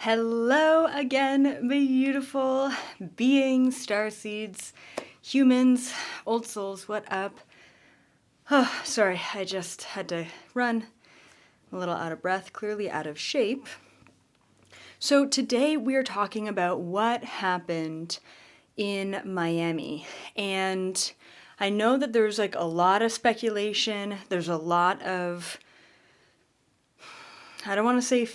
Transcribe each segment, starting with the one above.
Hello again, beautiful beings, starseeds, humans, old souls, what up? Oh, sorry, I just had to run. A little out of breath, clearly out of shape. So today we're talking about what happened in Miami. And I know that there's like a lot of speculation. There's a lot of, I don't want to say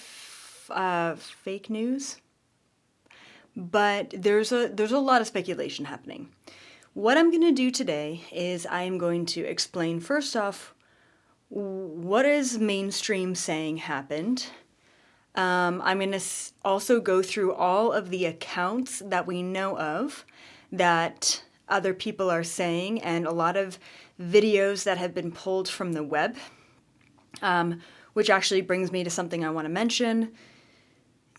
fake news, but there's a lot of speculation happening. What I'm going to do today is I'm going to explain first off what is mainstream saying happened. I'm going to also go through all of the accounts that we know of that other people are saying, and a lot of videos that have been pulled from the web, which actually brings me to something I want to mention.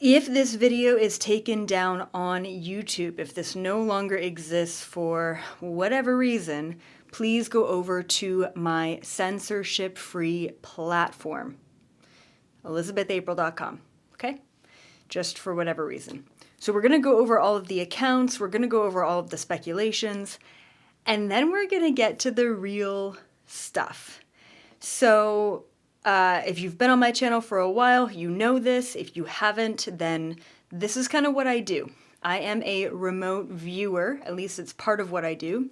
If this video is taken down on YouTube, if this no longer exists for whatever reason, please go over to my censorship-free platform, ElizabethApril.com, okay? Just for whatever reason. So we're going to go over all of the accounts, we're going to go over all of the speculations, and then we're going to get to the real stuff. So if you've been on my channel for a while, you know this. If you haven't, then this is kind of what I do. I am a remote viewer, at least it's part of what I do.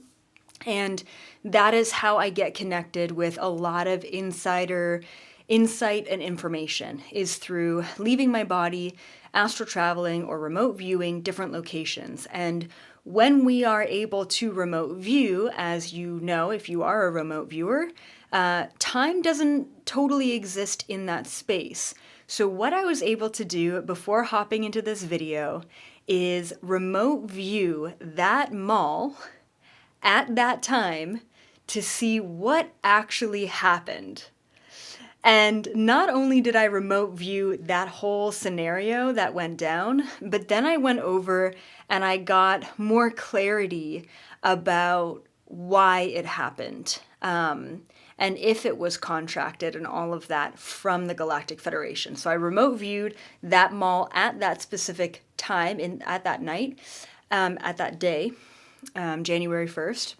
And that is how I get connected with a lot of insider insight and information, is through leaving my body, astral traveling, or remote viewing different locations. And when we are able to remote view, as you know, if you are a remote viewer, time doesn't totally exist in that space. So what I was able to do before hopping into this video is remote view that mall at that time to see what actually happened. And not only did I remote view that whole scenario that went down, but then I went over and I got more clarity about why it happened. And if it was contracted and all of that from the Galactic Federation. So I remote viewed that mall at that specific time, at that night, at that day, January 1st.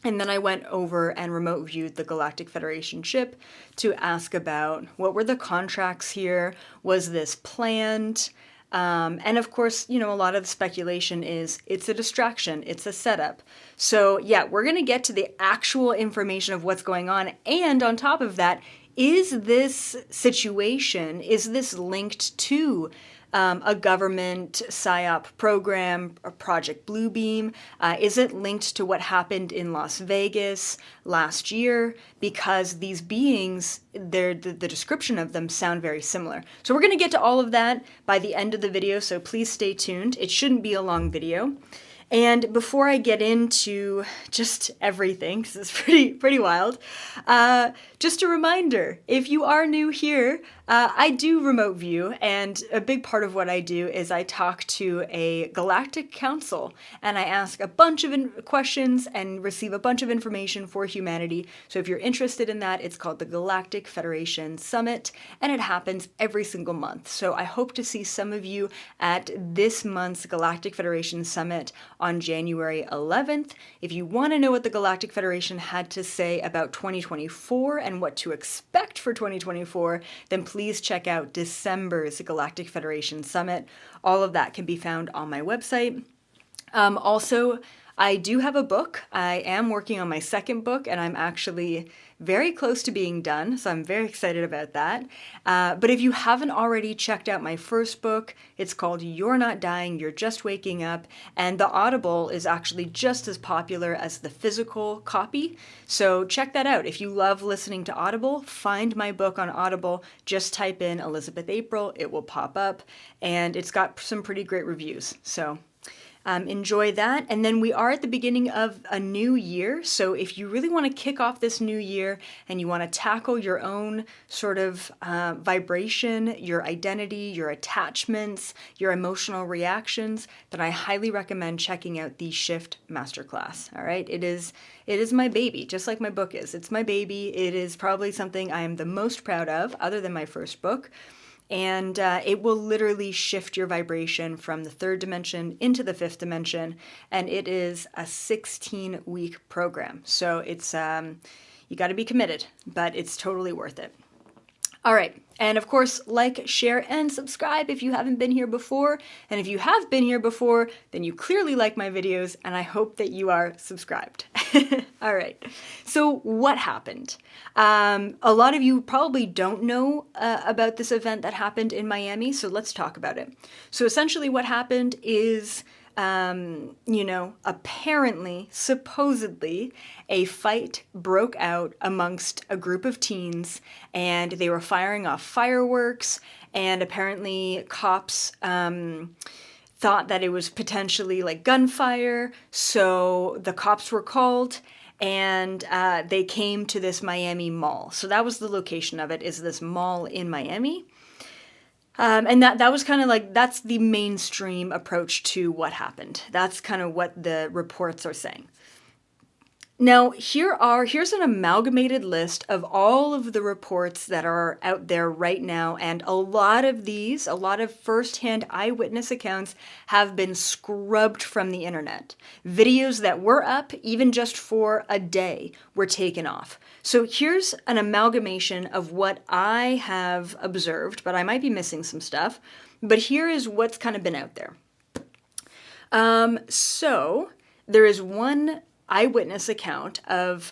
And then I went over and remote viewed the Galactic Federation ship to ask about what were the contracts here, was this planned? And of course, you know, a lot of the speculation is it's a distraction, it's a setup. So yeah, we're going to get to the actual information of what's going on. And on top of that, is this situation, is this linked to a government PSYOP program, a Project Bluebeam? Is it linked to what happened in Las Vegas last year? Because these beings, the description of them sound very similar. So we're going to get to all of that by the end of the video, so please stay tuned. It shouldn't be a long video. And before I get into just everything, because it's pretty wild, just a reminder, if you are new here, I do remote view, and a big part of what I do is I talk to a galactic council, and I ask a bunch of questions and receive a bunch of information for humanity. So if you're interested in that, it's called the Galactic Federation Summit, and it happens every single month. So I hope to see some of you at this month's Galactic Federation Summit on January 11th. If you want to know what the Galactic Federation had to say about 2024 and what to expect for 2024, then please check out December's Galactic Federation Summit. All of that can be found on my website. Also, I do have a book. I am working on my second book, and I'm actually very close to being done, so I'm very excited about that. But if you haven't already checked out my first book, it's called You're Not Dying, You're Just Waking Up, and the Audible is actually just as popular as the physical copy, so check that out. If you love listening to Audible, find my book on Audible, just type in Elizabeth April, it will pop up, and it's got some pretty great reviews, so enjoy that. And then we are at the beginning of a new year. So if you really want to kick off this new year and you want to tackle your own sort of vibration, your identity, your attachments, your emotional reactions, then I highly recommend checking out the Shift Masterclass. All right. It is my baby, just like my book is. It's my baby. It is probably something I am the most proud of, other than my first book. and it will literally shift your vibration from the 3rd dimension into the 5th dimension, and it is a 16-week program. So it's you got to be committed, but it's totally worth it. All right, and of course, like, share, and subscribe if you haven't been here before. And if you have been here before, then you clearly like my videos, and I hope that you are subscribed. All right, so what happened? A lot of you probably don't know about this event that happened in Miami, so let's talk about it. So essentially what happened is, apparently, supposedly, a fight broke out amongst a group of teens, and they were firing off fireworks, and apparently cops thought that it was potentially like gunfire, so the cops were called, and they came to this Miami mall. So that was the location of it, is this mall in Miami. And that was kind of like, that's the mainstream approach to what happened. That's kind of what the reports are saying. Now, here's an amalgamated list of all of the reports that are out there right now, and a lot of first-hand eyewitness accounts have been scrubbed from the internet. Videos that were up, even just for a day, were taken off. So here's an amalgamation of what I have observed, but I might be missing some stuff. But here is what's kind of been out there. So there is one eyewitness account of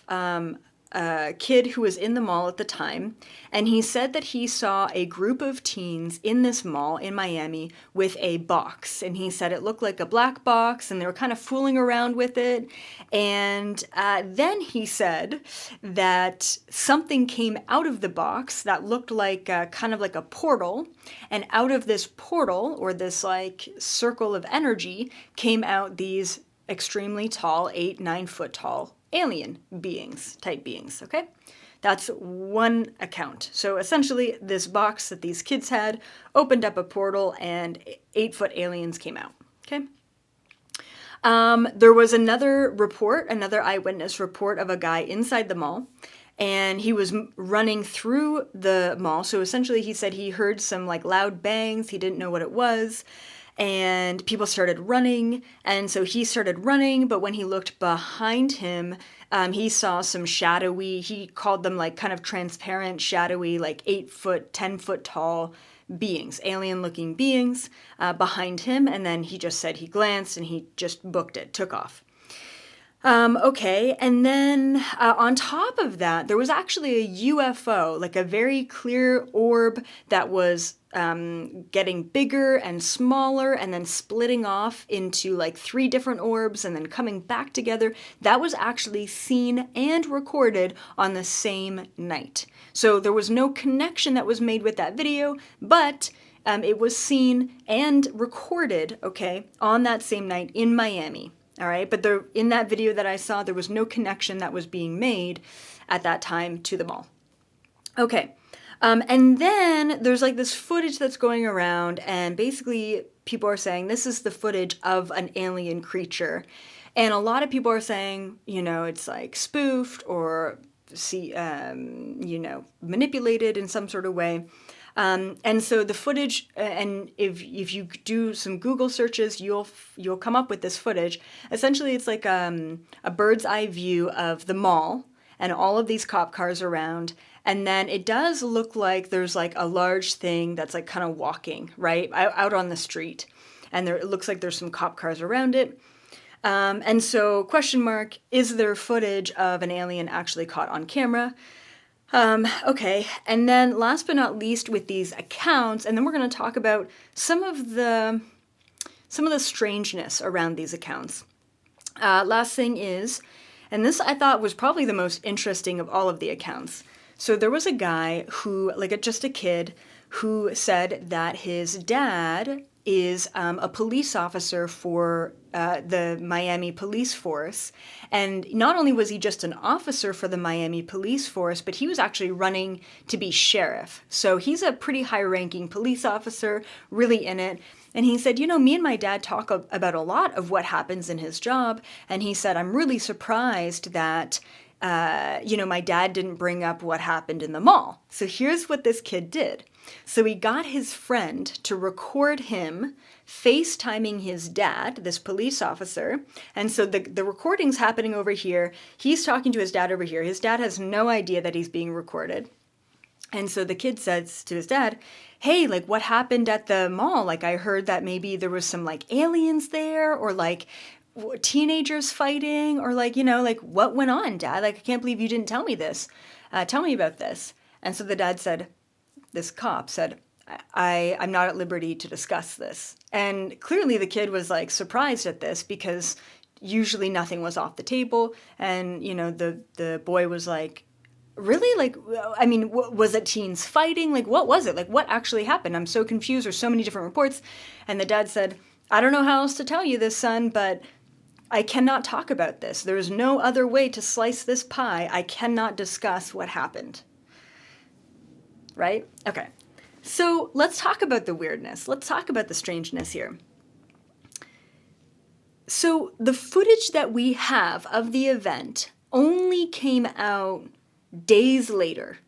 a kid who was in the mall at the time, and he said that he saw a group of teens in this mall in Miami with a box, and he said it looked like a black box, and they were kind of fooling around with it, and then he said that something came out of the box that looked like kind of like a portal, and out of this portal, or this like circle of energy, came out these extremely tall, 8-9 foot tall alien type beings, okay? That's one account. So essentially, this box that these kids had opened up a portal and 8-foot aliens came out, okay? There was another eyewitness report of a guy inside the mall, and he was running through the mall. So essentially, he said he heard some like loud bangs. He didn't know what it was. And people started running, and so he started running, but when he looked behind him, he saw some shadowy, he called them like kind of transparent, shadowy, like 8-foot, 10-foot tall beings, alien-looking beings behind him, and then he just said he glanced, and he just booked it, took off. Okay, and then on top of that, there was actually a UFO, like a very clear orb that was getting bigger and smaller and then splitting off into like 3 different orbs and then coming back together. That was actually seen and recorded on the same night. So there was no connection that was made with that video, but it was seen and recorded, okay, on that same night in Miami. All right, but in that video that I saw, there was no connection that was being made at that time to the mall. Okay, and then there's like this footage that's going around, and basically people are saying this is the footage of an alien creature. And a lot of people are saying, it's like spoofed or, manipulated in some sort of way. And so the footage, and if you do some Google searches, you'll come up with this footage. Essentially, it's like a bird's eye view of the mall and all of these cop cars around. And then it does look like there's like a large thing that's like kind of walking, right, out on the street. And it looks like there's some cop cars around it. And so, question mark, is there footage of an alien actually caught on camera? Okay, and then last but not least with these accounts, and then we're going to talk about some of the strangeness around these accounts. Last thing is, and this I thought was probably the most interesting of all of the accounts. So there was a guy who, just a kid, who said that his dad is a police officer for the Miami police force. And not only was he just an officer for the Miami police force, but he was actually running to be sheriff. So he's a pretty high-ranking police officer, really in it. And he said, me and my dad talk about a lot of what happens in his job. And he said, I'm really surprised that, my dad didn't bring up what happened in the mall. So here's what this kid did. So he got his friend to record him FaceTiming his dad, this police officer. And so the recording's happening over here. He's talking to his dad over here. His dad has no idea that he's being recorded. And so the kid says to his dad, hey, like, what happened at the mall? Like, I heard that maybe there was some, like, aliens there, or, like, teenagers fighting, or, like, you know, like, what went on, Dad? Like, I can't believe you didn't tell me this. Tell me about this. And so the dad said, this cop said, I'm not at liberty to discuss this. And clearly the kid was, like, surprised at this, because usually nothing was off the table. And, you know, the boy was like, really? Like, I mean, was it teens fighting? Like, what was it? Like, what actually happened? I'm so confused. There's so many different reports. And the dad said, I don't know how else to tell you this, son, but I cannot talk about this. There is no other way to slice this pie. I cannot discuss what happened. Right? Okay. So let's talk about the weirdness. Let's talk about the strangeness here. So the footage that we have of the event only came out days later.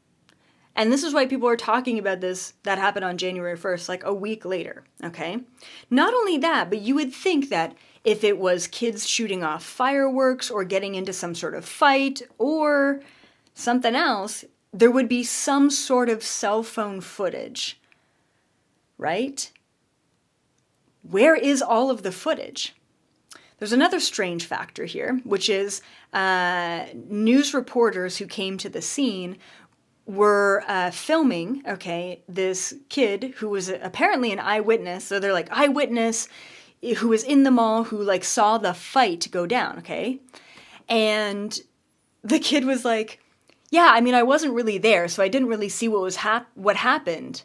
And this is why people are talking about this, that happened on January 1st, like a week later, okay? Not only that, but you would think that if it was kids shooting off fireworks or getting into some sort of fight or something else, there would be some sort of cell phone footage, right? Where is all of the footage? There's another strange factor here, which is news reporters who came to the scene were filming, okay, this kid who was apparently an eyewitness. So they're like, eyewitness who was in the mall, who like saw the fight go down, okay? And the kid was like, yeah, I mean, I wasn't really there, so I didn't really see what happened.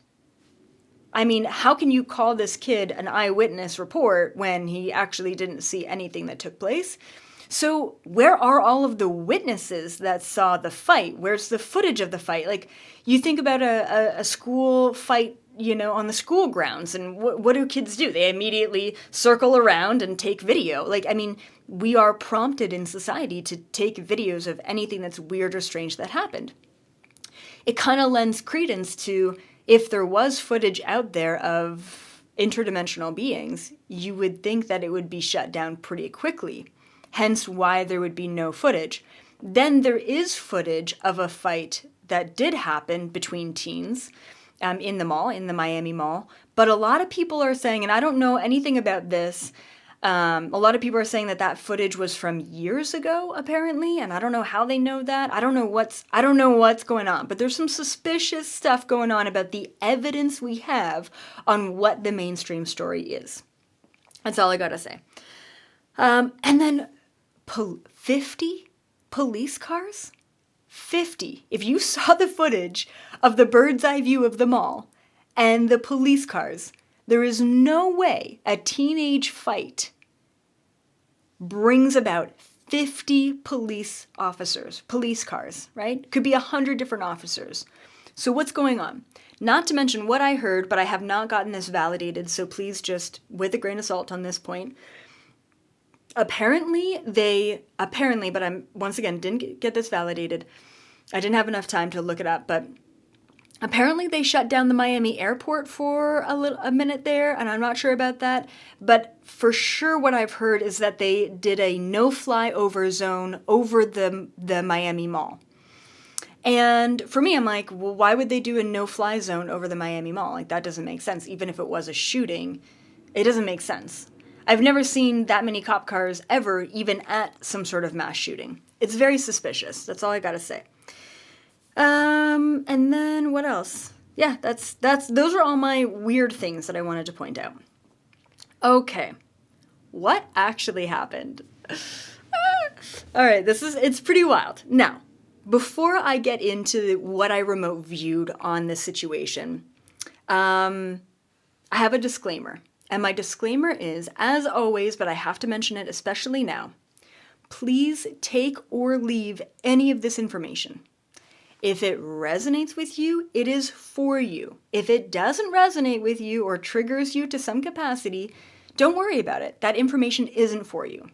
I mean, how can you call this kid an eyewitness report when he actually didn't see anything that took place? So where are all of the witnesses that saw the fight? Where's the footage of the fight? Like, you think about a school fight, you know, on the school grounds, and what do kids do? They immediately circle around and take video. Like, I mean, we are prompted in society to take videos of anything that's weird or strange that happened. It kind of lends credence to, if there was footage out there of interdimensional beings, you would think that it would be shut down pretty quickly. Hence why there would be no footage. Then there is footage of a fight that did happen between teens in the mall, in the Miami Mall. But a lot of people are saying, and I don't know anything about this, a lot of people are saying that footage was from years ago, apparently, and I don't know how they know that. I don't know what's going on, but there's some suspicious stuff going on about the evidence we have on what the mainstream story is. That's all I gotta say. And then 50 police cars? 50. If you saw the footage of the bird's eye view of the mall and the police cars, there is no way a teenage fight brings about 50 police cars, right? Could be 100 different officers. So what's going on? Not to mention what I heard, but I have not gotten this validated, so please just, with a grain of salt on this point. Apparently, but I'm, once again, didn't get this validated. I didn't have enough time to look it up, but apparently they shut down the Miami airport for a minute there, and I'm not sure about that. But for sure what I've heard is that they did a no-fly over zone over the Miami Mall. And for me, I'm like, well, why would they do a no-fly zone over the Miami Mall? Like, that doesn't make sense. Even if it was a shooting, it doesn't make sense. I've never seen that many cop cars ever, even at some sort of mass shooting. It's very suspicious. That's all I gotta say. And then what else? Yeah, those are all my weird things that I wanted to point out. Okay. What actually happened? All right, it's pretty wild. Now, before I get into what I remote viewed on this situation, I have a disclaimer. And my disclaimer is, as always, but I have to mention it especially now, please take or leave any of this information. If it resonates with you, it is for you. If it doesn't resonate with you or triggers you to some capacity, don't worry about it. That information isn't for you.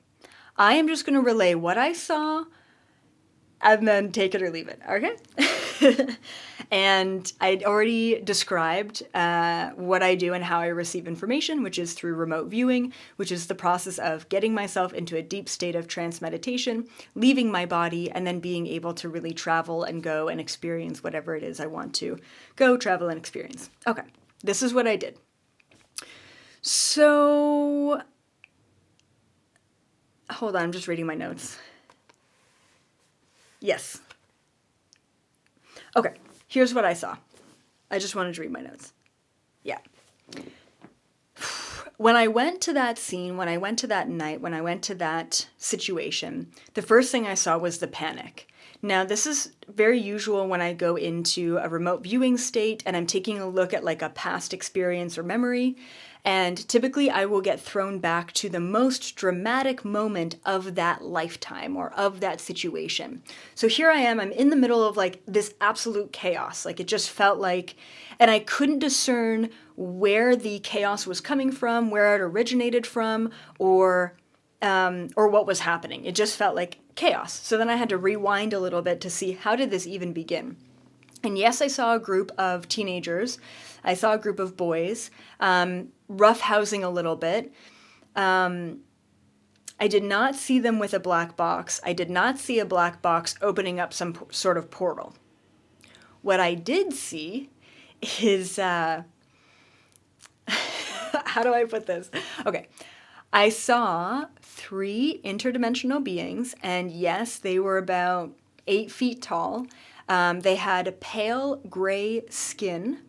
I am just going to relay what I saw and then take it or leave it, okay? And I'd already described what I do and how I receive information, which is through remote viewing, which is the process of getting myself into a deep state of trance meditation, leaving my body, and then being able to really travel and go and experience whatever it is I want to go, travel, and experience. Okay, this is what I did. So, hold on, I'm just reading my notes. Yes. Okay, here's what I saw. I just wanted to read my notes. Yeah. When I went to that scene, when I went to that night, when I went to that situation, the first thing I saw was the panic. Now, this is very usual when I go into a remote viewing state and I'm taking a look at like a past experience or memory. And typically I will get thrown back to the most dramatic moment of that lifetime or of that situation. So here I am, I'm in the middle of like this absolute chaos. Like it just felt like, and I couldn't discern where the chaos was coming from, where it originated from, or what was happening. It just felt like chaos. So then I had to rewind a little bit to see, how did this even begin? And yes, I saw a group of teenagers. I saw a group of boys, roughhousing a little bit. I did not see them with a black box. I did not see a black box opening up some sort of portal. What I did see is, how do I put this? Okay. I saw 3 interdimensional beings, and yes, they were about 8 feet tall. They had pale gray skin,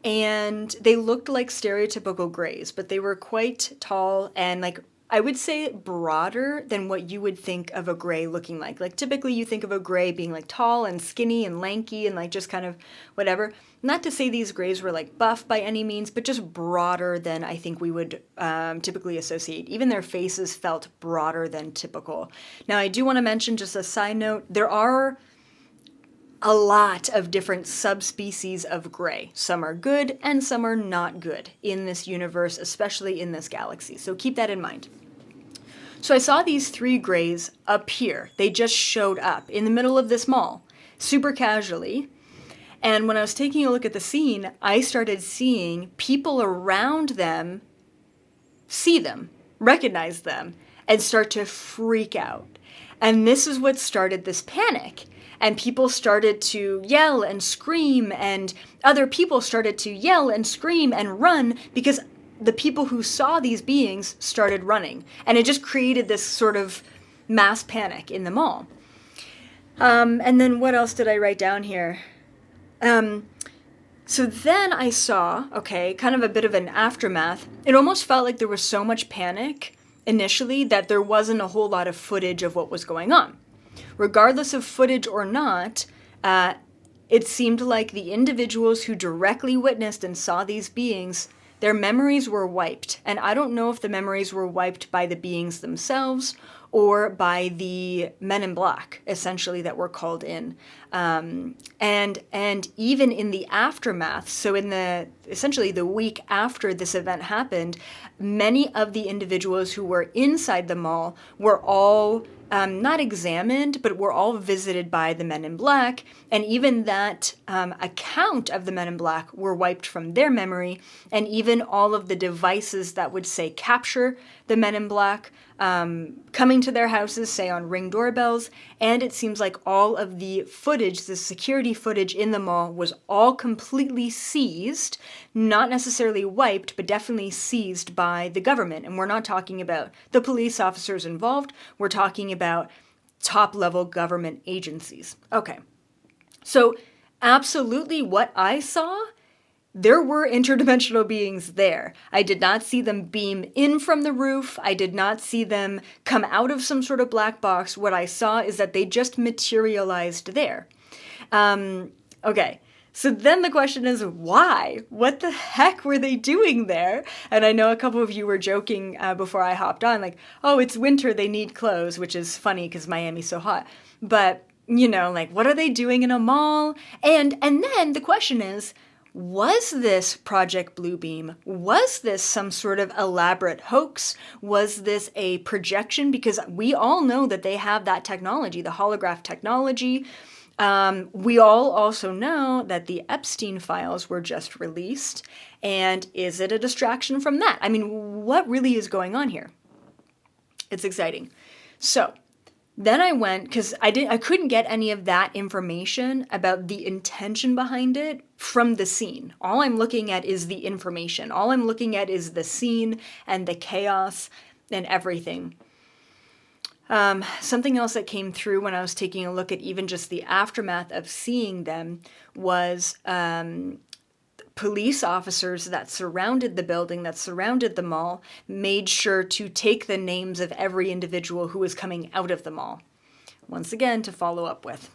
and they looked like stereotypical grays, but they were quite tall and, like, I would say broader than what you would think of a gray looking like. Like, typically you think of a gray being, like, tall and skinny and lanky and, like, just kind of whatever. Not to say these grays were, like, buff by any means, but just broader than I think we would typically associate. Even their faces felt broader than typical. Now, I do want to mention, just a side note, there are a lot of different subspecies of gray. Some are good and some are not good in this universe, especially in this galaxy. So keep that in mind. So I saw these 3 grays appear. They just showed up in the middle of this mall, super casually. And when I was taking a look at the scene, I started seeing people around them see them, recognize them, and start to freak out. And this is what started this panic. And people started to yell and scream, and other people started to yell and scream and run because the people who saw these beings started running. And it just created this sort of mass panic in the mall. And then what else did I write down here? So then I saw, okay, kind of a bit of an aftermath. It almost felt like there was so much panic initially that there wasn't a whole lot of footage of what was going on. Regardless of footage or not, it seemed like the individuals who directly witnessed and saw these beings, their memories were wiped. And I don't know if the memories were wiped by the beings themselves or by the men in black, essentially, that were called in. And even in the aftermath, so in essentially the week after this event happened, many of the individuals who were inside the mall were all not examined, but were all visited by the men in black, and even that account of the men in black were wiped from their memory, and even all of the devices that would say capture the men in black coming to their houses, say on Ring doorbells, and it seems like all of the footage, the security footage in the mall, was all completely seized, not necessarily wiped, but definitely seized by the government. And we're not talking about the police officers involved, we're talking about top-level government agencies. Okay, so absolutely what I saw, there were interdimensional beings there. I did not see them beam in from the roof. I did not see them come out of some sort of black box. What I saw is that they just materialized there. Okay, so then the question is, why? What the heck were they doing there? And I know a couple of you were joking before I hopped on, like, oh, it's winter, they need clothes, which is funny because Miami's so hot. But, you know, like, what are they doing in a mall? And then the question is, was this Project Bluebeam? Was this some sort of elaborate hoax? Was this a projection? Because we all know that they have that technology, the holograph technology. We all also know that the Epstein files were just released. And is it a distraction from that? I mean, what really is going on here? It's exciting. So then I went, because I couldn't get any of that information about the intention behind it from the scene. All I'm looking at is the information. All I'm looking at is the scene and the chaos and everything. Something else that came through when I was taking a look at even just the aftermath of seeing them was police officers that surrounded the building, that surrounded the mall, made sure to take the names of every individual who was coming out of the mall. Once again, to follow up with.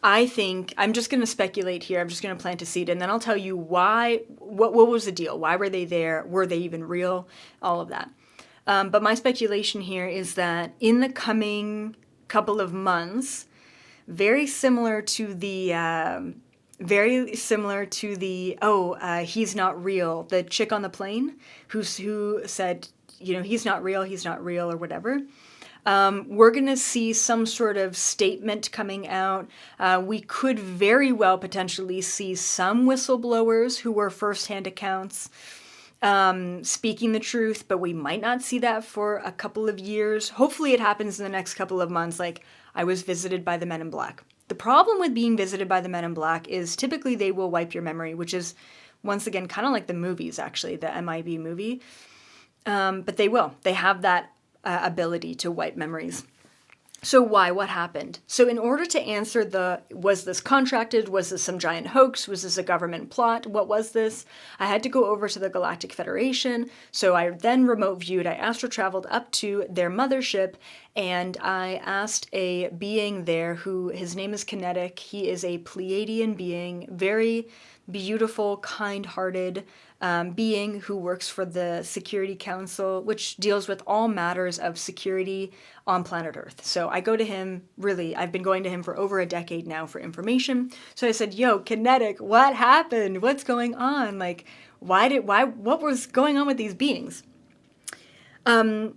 I think, I'm just going to speculate here, I'm just going to plant a seed, and then I'll tell you why, what was the deal? Why were they there? Were they even real? All of that. But my speculation here is that in the coming couple of months, very similar to the he's not real, the chick on the plane who said, he's not real, or whatever. We're going to see some sort of statement coming out. We could very well potentially see some whistleblowers who were firsthand accounts speaking the truth, but we might not see that for a couple of years. Hopefully it happens in the next couple of months, like I was visited by the Men in Black. The problem with being visited by the Men in Black is typically they will wipe your memory, which is, once again, kind of like the movies, actually, the MIB movie. But they will. They have that ability to wipe memories. So why? What happened? So in order to answer was this contracted? Was this some giant hoax? Was this a government plot? What was this? I had to go over to the Galactic Federation. So I then remote viewed. I astral traveled up to their mothership, and I asked a being there his name is Kinetic. He is a Pleiadian being, very beautiful, kind-hearted being who works for the Security Council, which deals with all matters of security on planet Earth. So I go to him, really, I've been going to him for over a decade now for information. So I said, yo, Kinetic, what happened? What's going on? Like, what was going on with these beings? I'll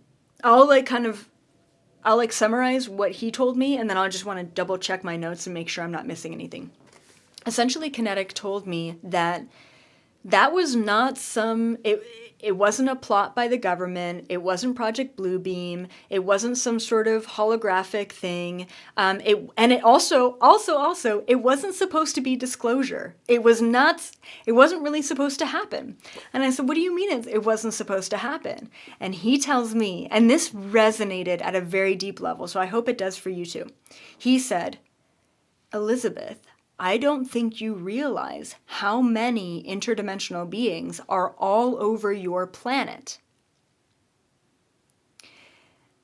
summarize what he told me, and then I'll just want to double check my notes and make sure I'm not missing anything. Essentially, Kinetic told me that was not it wasn't a plot by the government. It wasn't Project Bluebeam. It wasn't some sort of holographic thing. It also, it wasn't supposed to be disclosure. It wasn't really supposed to happen. And I said, what do you mean it wasn't supposed to happen? And he tells me, and this resonated at a very deep level, so I hope it does for you too. He said, Elizabeth, I don't think you realize how many interdimensional beings are all over your planet.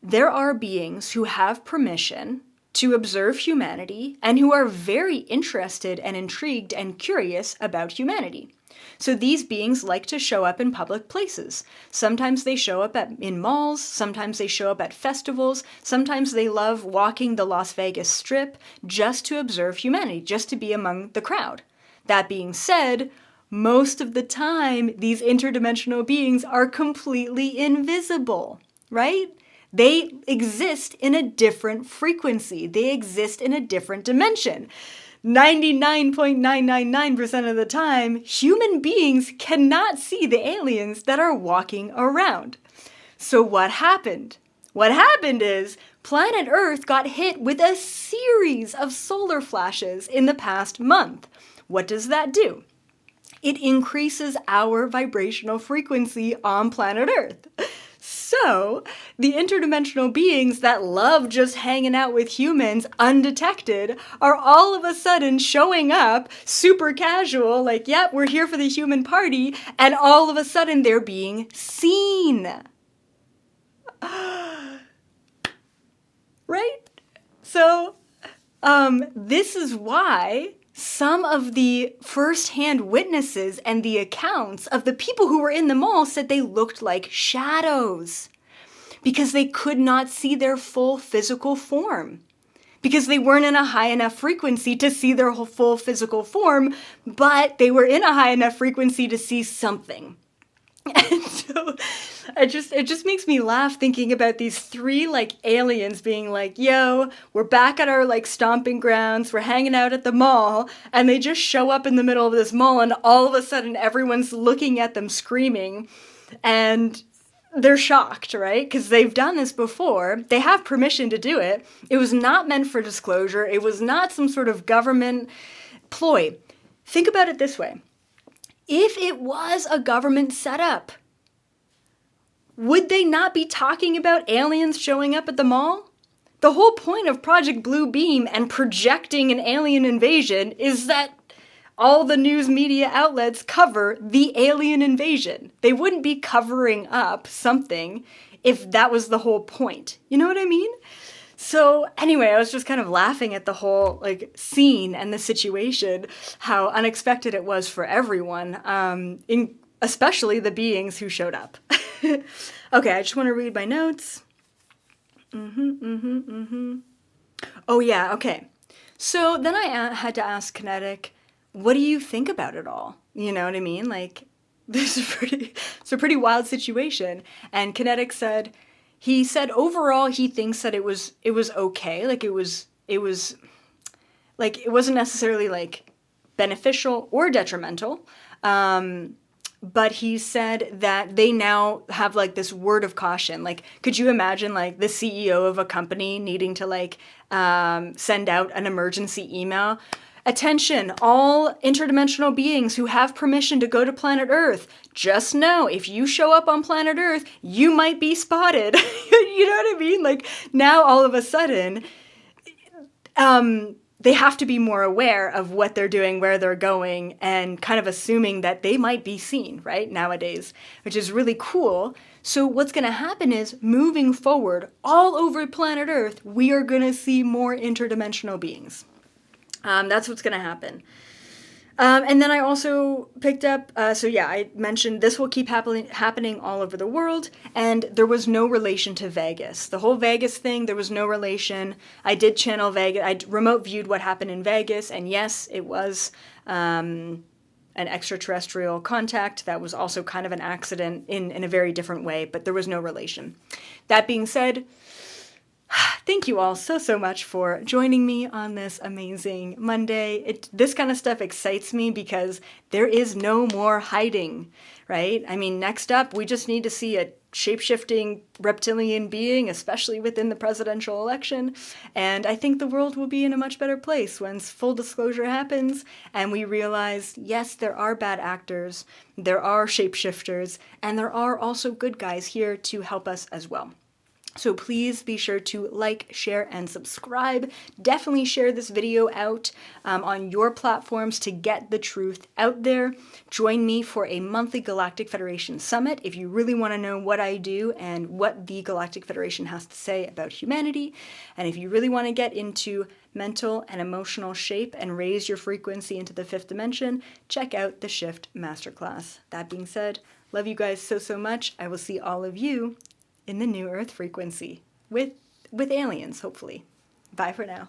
There are beings who have permission to observe humanity and who are very interested and intrigued and curious about humanity. So these beings like to show up in public places. Sometimes they show up in malls, sometimes they show up at festivals, sometimes they love walking the Las Vegas Strip just to observe humanity, just to be among the crowd. That being said, most of the time, these interdimensional beings are completely invisible, right? They exist in a different frequency. They exist in a different dimension. 99.999% of the time, human beings cannot see the aliens that are walking around. So what happened? What happened is planet Earth got hit with a series of solar flashes in the past month. What does that do? It increases our vibrational frequency on planet Earth. So, the interdimensional beings that love just hanging out with humans undetected are all of a sudden showing up super casual, like, yep, we're here for the human party, and all of a sudden they're being seen. Right? So, this is why some of the first-hand witnesses and the accounts of the people who were in the mall said they looked like shadows because they could not see their full physical form, because they weren't in a high enough frequency to see their full physical form, but they were in a high enough frequency to see something. And so it just makes me laugh thinking about these three like aliens being like, yo, we're back at our like stomping grounds, we're hanging out at the mall, and they just show up in the middle of this mall and all of a sudden everyone's looking at them screaming and they're shocked, right? Because they've done this before. They have permission to do it. It was not meant for disclosure. It was not some sort of government ploy. Think about it this way. If it was a government setup, would they not be talking about aliens showing up at the mall? The whole point of Project Blue Beam and projecting an alien invasion is that all the news media outlets cover the alien invasion. They wouldn't be covering up something if that was the whole point. You know what I mean? So anyway, I was just kind of laughing at the whole like scene and the situation, how unexpected it was for everyone, especially the beings who showed up. Okay, I just want to read my notes. Oh yeah, okay. So then I had to ask Kinetic, what do you think about it all? You know what I mean? Like, this is it's a pretty wild situation. And Kinetic said, he said overall he thinks that it was okay. Like it was like it wasn't necessarily like beneficial or detrimental. But he said that they now have like this word of caution. Like, could you imagine like the CEO of a company needing to like send out an emergency email? Attention, all interdimensional beings who have permission to go to planet Earth. Just know, if you show up on planet Earth, you might be spotted. You know what I mean? Like, now all of a sudden, they have to be more aware of what they're doing, where they're going, and kind of assuming that they might be seen, right, nowadays, which is really cool. So what's going to happen is, moving forward, all over planet Earth, we are going to see more interdimensional beings. That's what's going to happen. And then I also picked up, I mentioned this will keep happening all over the world, and there was no relation to Vegas. The whole Vegas thing, there was no relation. I did channel Vegas, I remote viewed what happened in Vegas, and yes, it was an extraterrestrial contact that was also kind of an accident in a very different way, but there was no relation. That being said, thank you all so much for joining me on this amazing Monday. This kind of stuff excites me because there is no more hiding, right? I mean, next up, we just need to see a shape-shifting reptilian being, especially within the presidential election. And I think the world will be in a much better place once full disclosure happens and we realize, yes, there are bad actors, there are shapeshifters, and there are also good guys here to help us as well. So please be sure to like, share, and subscribe. Definitely share this video out on your platforms to get the truth out there. Join me for a monthly Galactic Federation Summit if you really want to know what I do and what the Galactic Federation has to say about humanity. And if you really want to get into mental and emotional shape and raise your frequency into the 5th dimension, check out the Shift Masterclass. That being said, love you guys so much. I will see all of you in the new Earth frequency with aliens, hopefully. Bye for now.